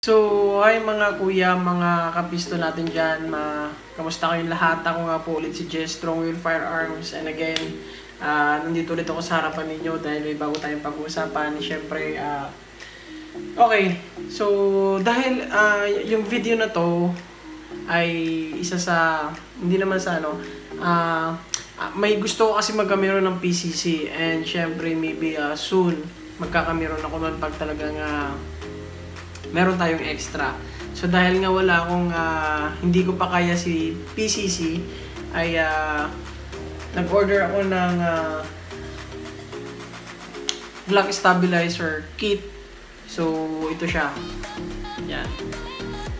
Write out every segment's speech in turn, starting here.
Hi mga kuya, mga kapisto natin dyan. Kamusta kayong lahat? Ako nga po ulit si Jess, Strong Will Firearms. And again, nandito ulit ako sa harapan ninyo dahil may bago tayong pag-uusapan. Siyempre, okay. So, dahil yung video na to ay isa sa, hindi naman sa ano, may gusto ko kasi magkamero ng PCC. And siyempre, maybe soon, magkakameron ako nun pag talagang meron tayong extra. So dahil nga wala akong hindi ko pa kaya si PCC ay nag-order ako ng Glock stabilizer kit. So ito siya. Yan.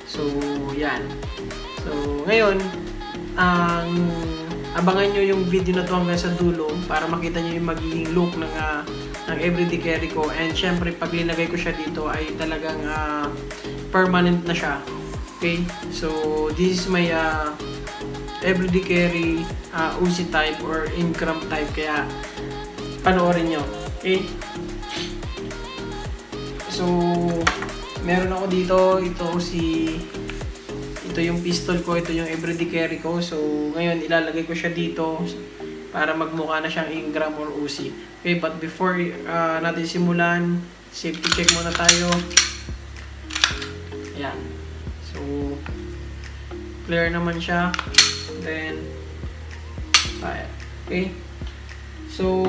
So yan. So ngayon abangan nyo yung video na to hanggang sa dulo para makita nyo yung magiging look ng everyday carry ko. And syempre pag linagay ko siya dito ay talagang permanent na siya. Okay, so this is my everyday carry Uzi type or Ingram type, kaya panoorin nyo. Okay, so meron ako dito, ito yung pistol ko, ito yung everyday carry ko. So ngayon ilalagay ko siya dito para magmukha na siyang Ingram or Uzi. Okay, but before natin simulan, safety check muna tayo. Ayan. So, clear naman siya. Then, fire. Okay. So,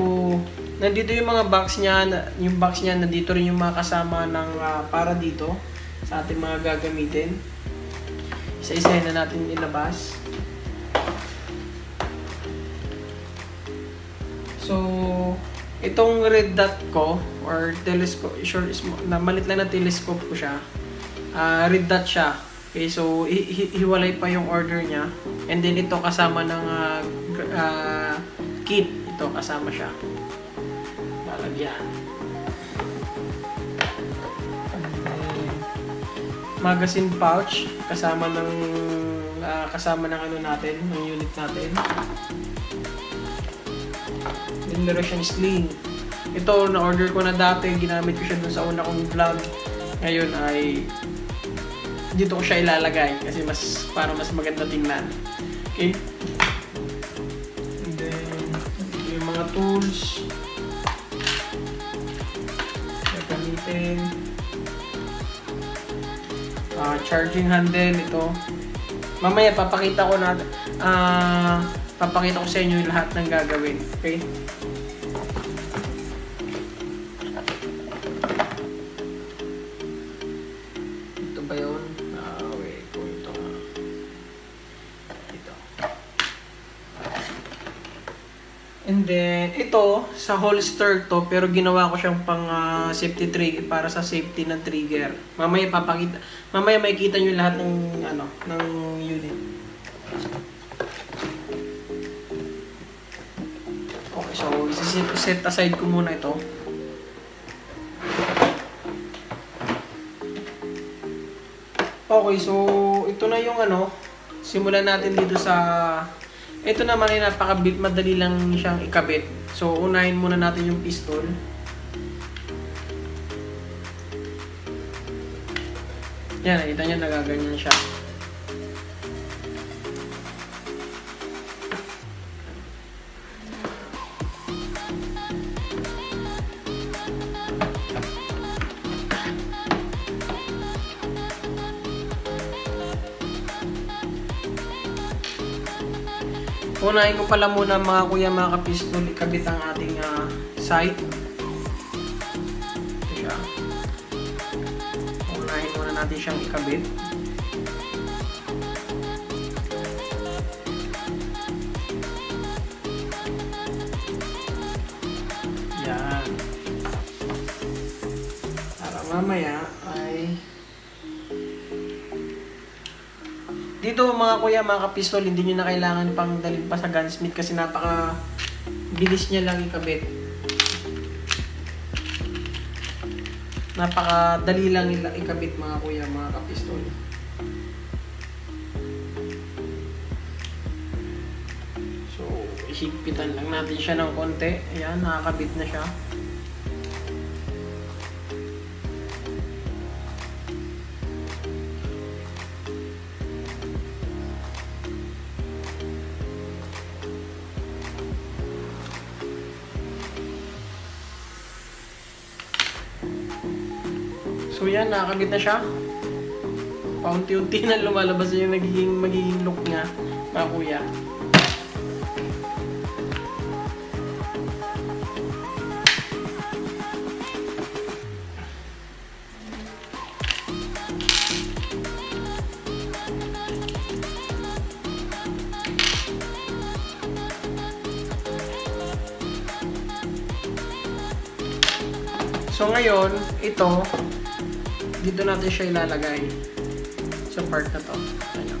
nandito yung mga box niya. Yung box niya, nandito rin yung mga kasama ng para dito sa ating mga gagamitin. Isa-isa na natin ilabas. So, itong red dot ko or telescope, malit lang na telescope ko siya. Red dot siya. Okay, so hiwalay pa yung order niya. And then ito kasama ng kit. Ito kasama siya. Lalagyan. Magazine pouch kasama ng ano natin, ng unit natin. Then meron siyang sling. Ito na-order ko na dati, ginamit ko siya dun sa una kong vlog. Ngayon ay dito ko siya ilalagay kasi para mas maganda tingnan. Okay? And then yung mga tools na gamitin. Charging handle ito. Mamaya papakita ko sa inyo lahat ng gagawin. Okay? Ito ba yun? Wait ko ito. Ito. And then, ito, sa holster to, pero ginawa ko siyang pang safety trigger, para sa safety ng trigger. Mamaya makikita nyo lahat ng, ng unit. Okay, so, set aside ko muna ito. Okay, so, ito na yung simulan natin dito sa, ito naman ay madali lang siyang ikabit. So, unahin muna natin yung pistol. Yan, nakita nyo, nagaganyan siya. Unahin ko pala muna mga kuya, mga kapistol, ikabit ang ating sight. Ito siya. Unahin muna natin siyang ikabit. Yan. Para mamaya ay dito mga kuya, mga kapistol, hindi nyo na kailangan pang dalhin pa sa gunsmith kasi napaka bilis niya lang ikabit. Napaka dali lang ikabit mga kuya, mga kapistol. So, higpitan lang natin siya ng konti. Ayan, nakakabit na siya. So yan, nakakabit na siya. Paunti-unti na lumalabas yung magiging look niya, mga kuya. So ngayon, ito, dito natin siya ilalagay sa part na to. Ayan.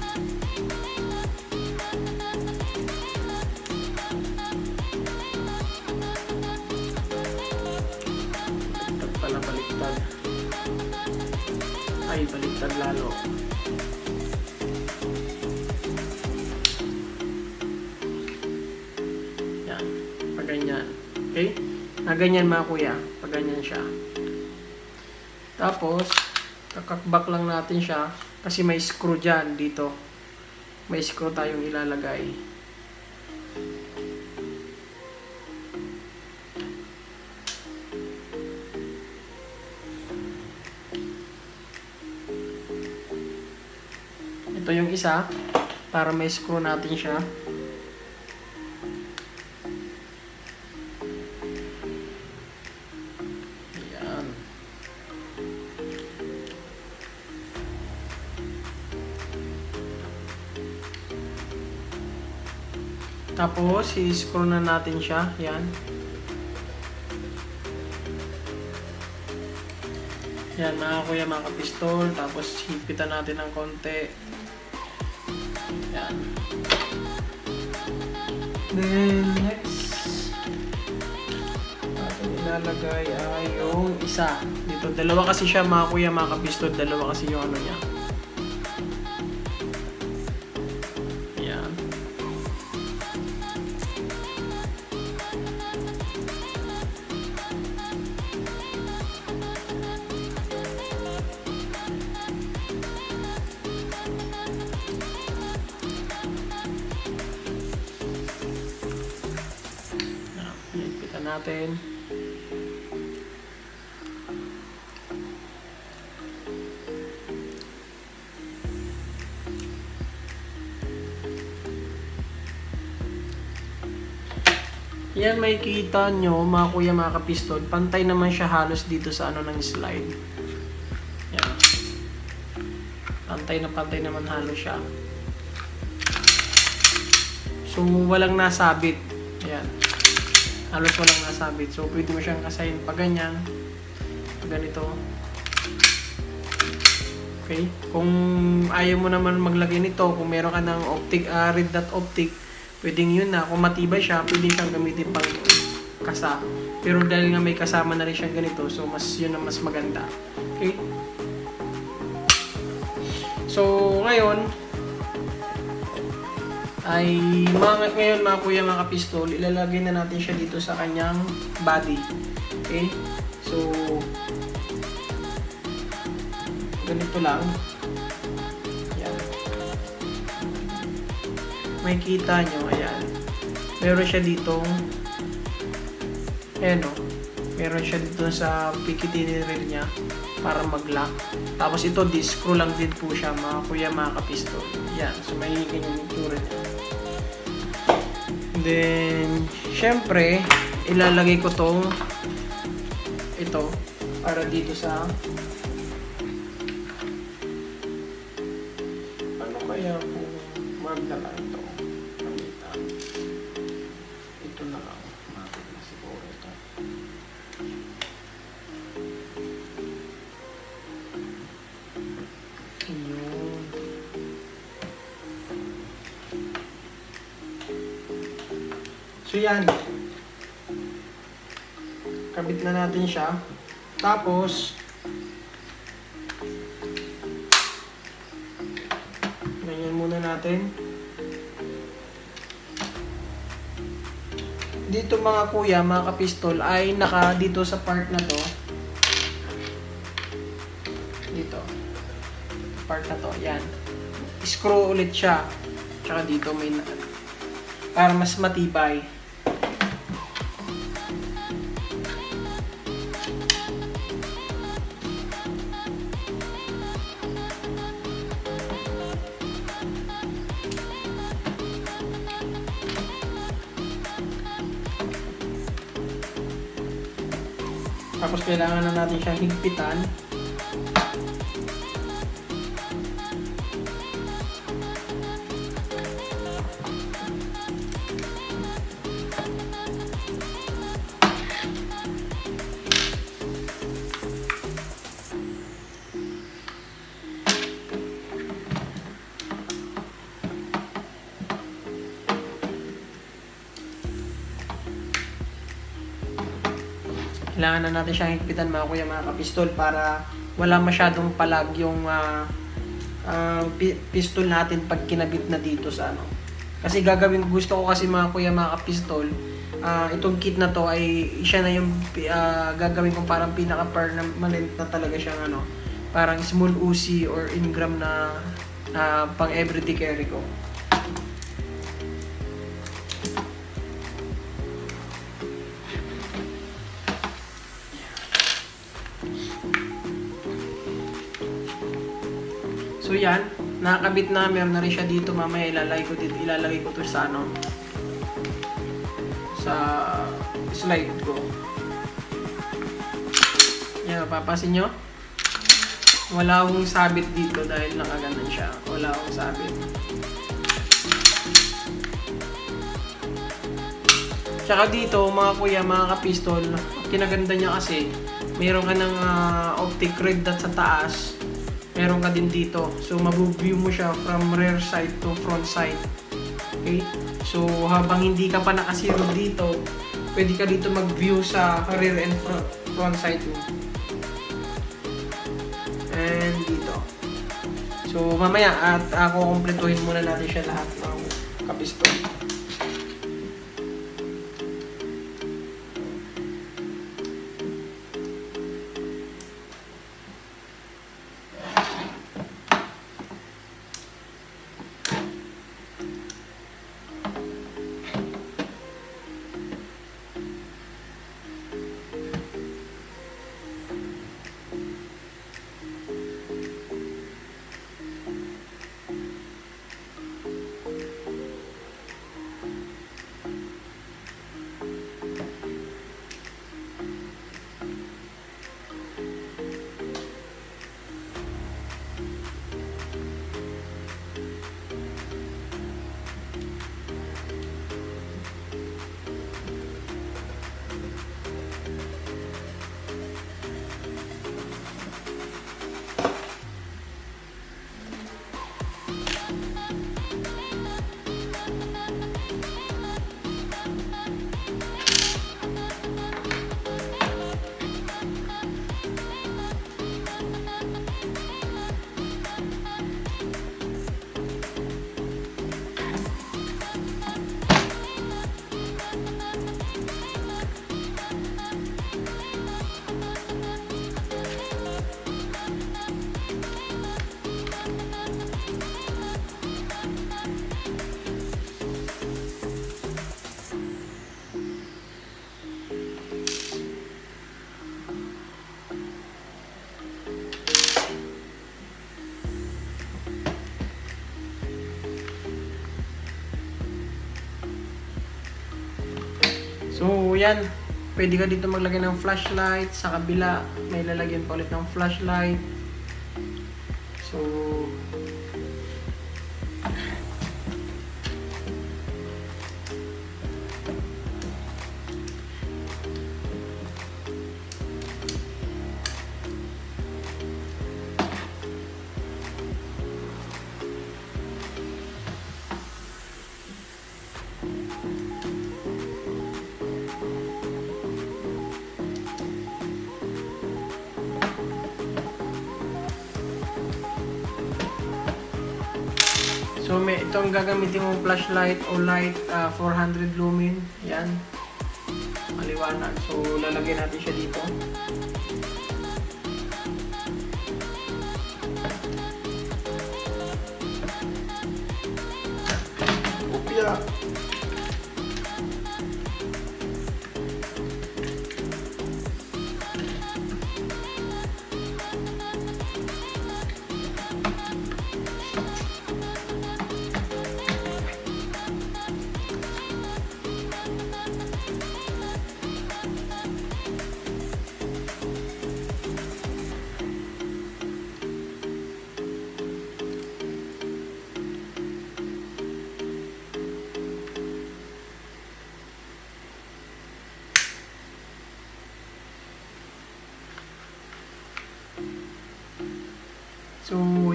Baliktad pala, baliktad. Ay, baliktad lalo. Yan, pag ganyan. Okay? Ganyan mga kuya, pag ganyan siya. Tapos, kakakbak lang natin siya kasi may screw dyan dito. May screw tayong ilalagay. Ito yung isa para may screw natin siya. Tapos, i-screw na natin siya. Yan. Yan, mga kuya, mga kapistol. Tapos, hipitan natin ng konti. Yan. Then, next. Ating ilalagay ay yung isa. Dito, dalawa kasi siya, mga kuya, mga kapistol. Dalawa kasi yung ano niya. Natin. Yan, may kita nyo mga kuya, mga kapistol. Pantay naman siya halos dito sa ano ng slide. Yan. Pantay naman halos siya. So walang nasabit. Yan. Halos walang nasabit. So, pwede mo siyang kasayin pag ganyan. Pag ganito. Okay? Kung ayaw mo naman maglagay nito, kung meron ka ng optic, red dot optic, pwedeng yun na. Kung matibay siya, pwede siyang gamitin pang kasa. Pero dahil nga may kasama na rin siyang ganito, so yun ang mas maganda. Okay? So, ngayon, ngayon mga kuya, mga kapistol, ilalagay na natin siya dito sa kanyang body. Okay? So, ganito lang. Ayan. May kita nyo, ayan. Meron siya ditong, ayan o. Meron siya dito sa pikitin rin niya para mag-lock. Tapos ito, screw lang din po siya, mga kuya, mga kapistol. Ayan. So, may ganyan yung tura niya. Then, syempre, ilalagay ko ito, para dito sa, ano kaya kung magdala ito, gamitan. Ito na lang, natin na siguro ito. Yun. So yan, kabit na natin siya. Tapos, ganyan muna natin. Dito mga kuya, mga kapistol, ay dito sa part na to. Dito. Part na to, yan. Screw ulit siya. Tsaka dito may para mas matibay. Tapos kailangan na natin siyang higpitan. Kailangan na natin siyang higpitan mga kuya, mga kapistol, para wala masyadong palag yung pistol natin pag kinabit na dito sa ano. Kasi gusto ko kasi mga kuya, mga kapistol, itong kit na to ay siya na yung gagawin kong parang pinaka-permanent na talaga siyang ano, parang small Uzi or Ingram na pang everyday carry ko. So yan, nakakabit na, meron na rin siya dito. Mamaya ilalagay ko to sa ano, sa slide ko. Yan, papasin nyo, wala akong sabit dito dahil nakaganan siya. Wala akong sabit. Tsaka dito mga kuya, mga kapistol, kinaganda niya kasi mayroon ka ng optic red dot sa taas, meron ka din dito. So mabu-view mo siya from rear side to front side. Okay? So habang hindi ka pa nakasiro dito, pwede ka dito mag-view sa rear and front side mo. And dito. So mamaya at ako kumpletuhin muna natin siya lahat ng kapistol. So yan, pwede ka dito maglagay ng flashlight. Sa kabila may lalagyan pa ulit ng flashlight. So may itong gagamitin mong flashlight o light, 400 lumen. Yan, maliwanag. So lalagay natin siya dito. Upya.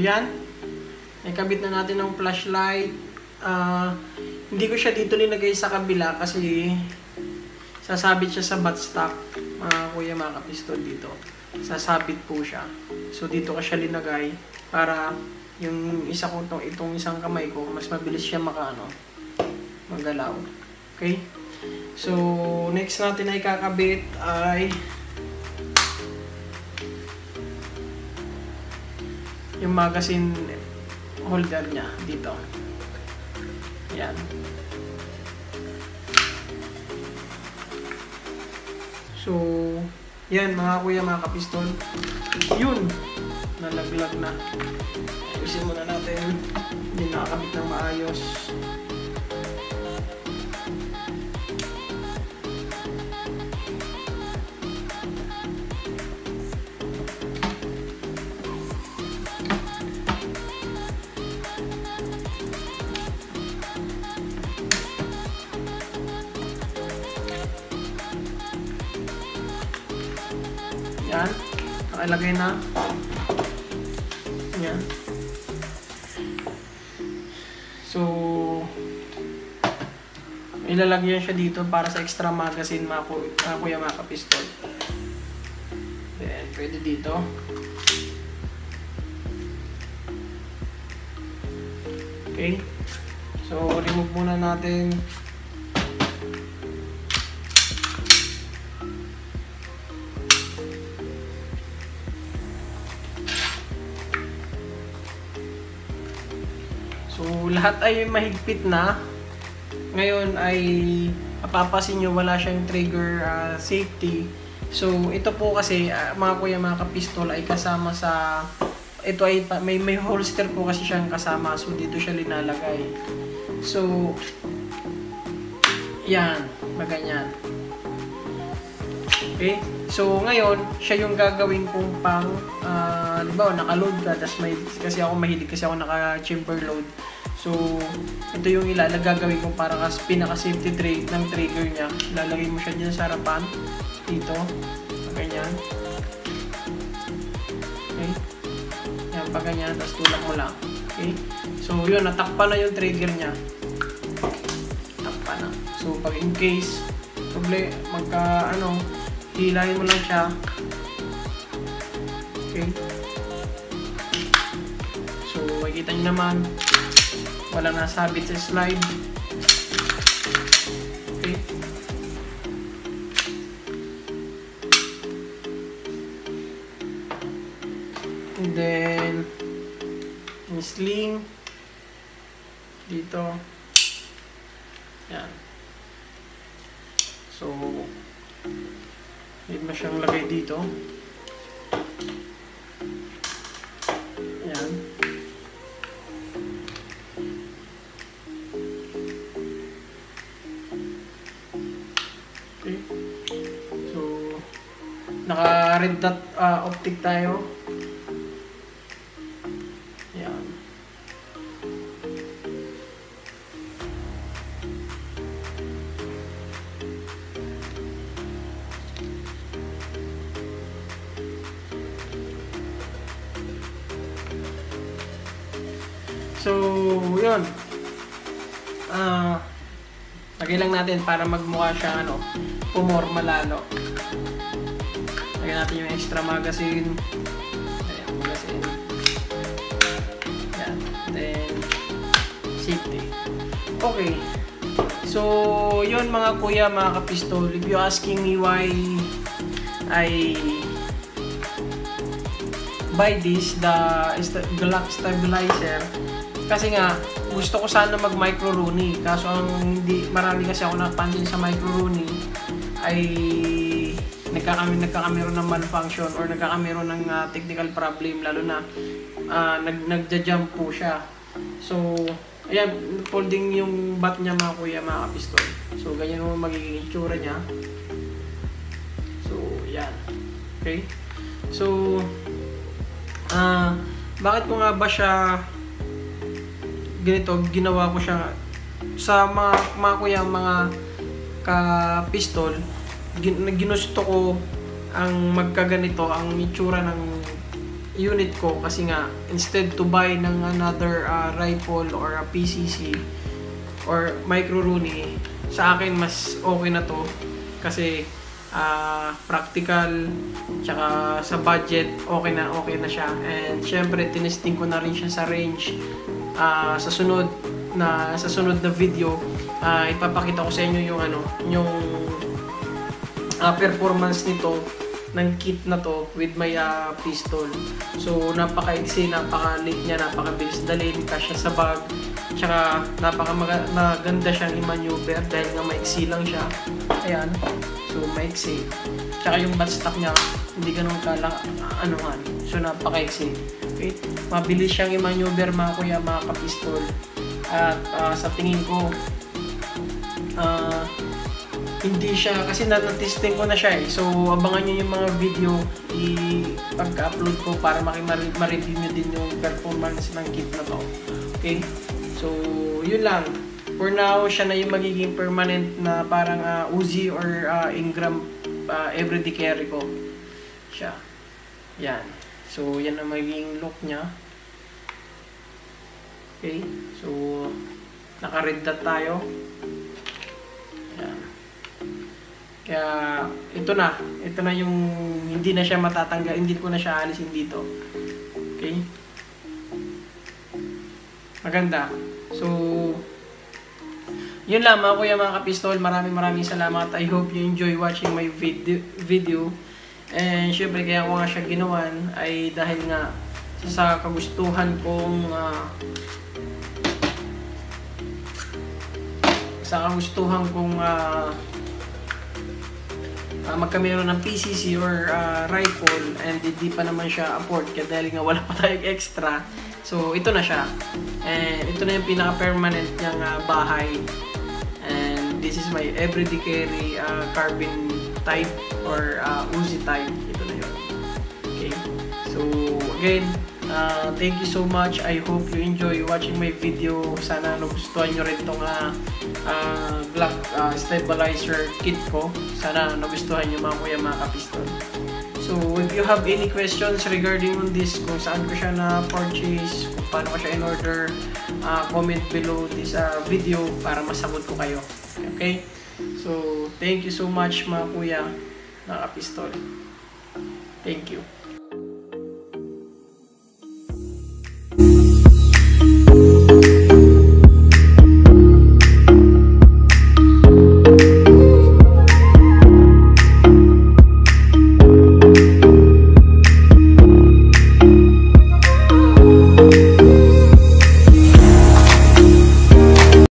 yan. Nakabit na natin ng flashlight. Hindi ko siya dito linagay sa kabila kasi sasabit siya sa buttstock. Mga kuya, mga kapistol, dito. Sasabit po siya. So dito ko siya linagay para yung isa ko itong isang kamay ko, mas mabilis siya magalaw. Okay? So next natin ay kakabit ay yung magazine holder niya dito. Yan. So yan mga kuya, mga kapistol. Yun, nalaglag na. Ayusin muna natin. Hindi nakakabit ng maayos. Yan, nakalagay na. Yan. So, ilalagyan siya dito para sa extra magazine, mga kuya, mga kapistol. Then, pwede dito. Okay. So, remove muna natin. So, lahat ay mahigpit na. Ngayon ay mapapasin nyo wala siyang trigger safety. So, ito po kasi mga kuya, mga kapistol ay kasama sa... Ito ay may holster po kasi siyang kasama. So, dito siya linalagay. So, yan. Maganyan. Okay? So, ngayon, siya yung gagawin kong pang, diba, naka-load ka, kasi ako mahilig kasi ako naka-chamber load. So, ito yung gagawin kong para pinaka-safety ng trigger niya. Lalagay mo siya dyan sa harapan, dito, ganyan. Okay? Yan, pa ganyan, tapos tulak mo lang. Okay? So, yun, natakpan na yung trigger niya. Takpan na. So, pag in case, hilahin mo lang siya. Okay. So, makikita nyo naman, walang nasabit sa slide. Okay. And then, yung sling, dito. Yan. So, need mo siyang lagay dito. Ayan. Okay. So, naka-red dot optic tayo. Ayan. So, yun. Lagay lang natin para magmukha siya, pumorma lalo. Lagyan natin yung extra magazine. Ayan, magazine. Ayan. Then, safety. Okay. So, yun mga kuya, mga kapistol. If you asking me why I buy this, the lock stabilizer, kasi nga gusto ko sana mag micro Rooney, kaso marami kasi ako napansin sa micro Rooney ay nagkakameron ng malfunction or nagkakameron ng technical problem, lalo na nagja-jump po siya. So ayan, folding yung bat niya mga kuya, mga kapistol. So ganyan naman magiging itsura niya. So yan. Okay. So bakit ko nga ba siya ganito, ginawa ko siya sa mga kuya, mga ka-pistol, ginusto ko ang magkaganito, ang itsura ng unit ko kasi nga instead to buy ng another rifle or a PCC or micro Rooney, sa akin mas okay na to kasi practical, tsaka sa budget okay na siya. And syempre tinesting ko na rin siya sa range. Sa sunod na video, ipapakita ko sa inyo yung performance nito ng kit na to with my pistol. So napaka-easy, napaka-light niya, napakabilis dalhin, kasya sa bag, tsaka maganda siyang i-maneuver dahil nga maiksi lang siya. Ayan, so maiksi. Tsaka yung buttstock niya hindi ganun anuhan, so napaka-easy. Okay, mabilis siyang i-maneuver mga kuya, mga kapistol. At sa tingin ko hindi siya, kasi na-testing ko na siya eh. So, abangan nyo yung mga video pagka-upload ko para ma-review nyo din yung performance ng kit na to. Okay? So, yun lang. For now, siya na yung magiging permanent na parang Uzi or Ingram everyday carry ko. Siya. Yan. So, yan ang magiging look niya. Okay? So, naka-red dot tayo. Yan. Kaya ito na yung hindi na siya matatanggal, hindi ko na siya alisin dito. Okay? Maganda. So, yun lang mga kuya, mga kapistol. Maraming salamat. I hope you enjoy watching my video. And syempre kaya ko nga siya ginawan ay dahil nga sa kagustuhan kong magkameron ng PCC or rifle, and hindi pa naman siya afford kaya dahil nga wala pa tayong extra. So ito na siya, and ito na yung pinaka-permanent niyang bahay. And this is my everyday carry carbine type or Uzi type. Ito na yun. Okay, so again, thank you so much. I hope you enjoy watching my video. Sana nagustuhan nyo rin itong Glock stabilizer kit ko. Sana nagustuhan nyo mga kuya, mga kapistol. So if you have any questions regarding on this, kung saan ko siya na-purchase, kung paano ko siya in-order, comment below this video para masagot ko kayo. Okay? So thank you so much mga kuya, mga kapistol. Thank you.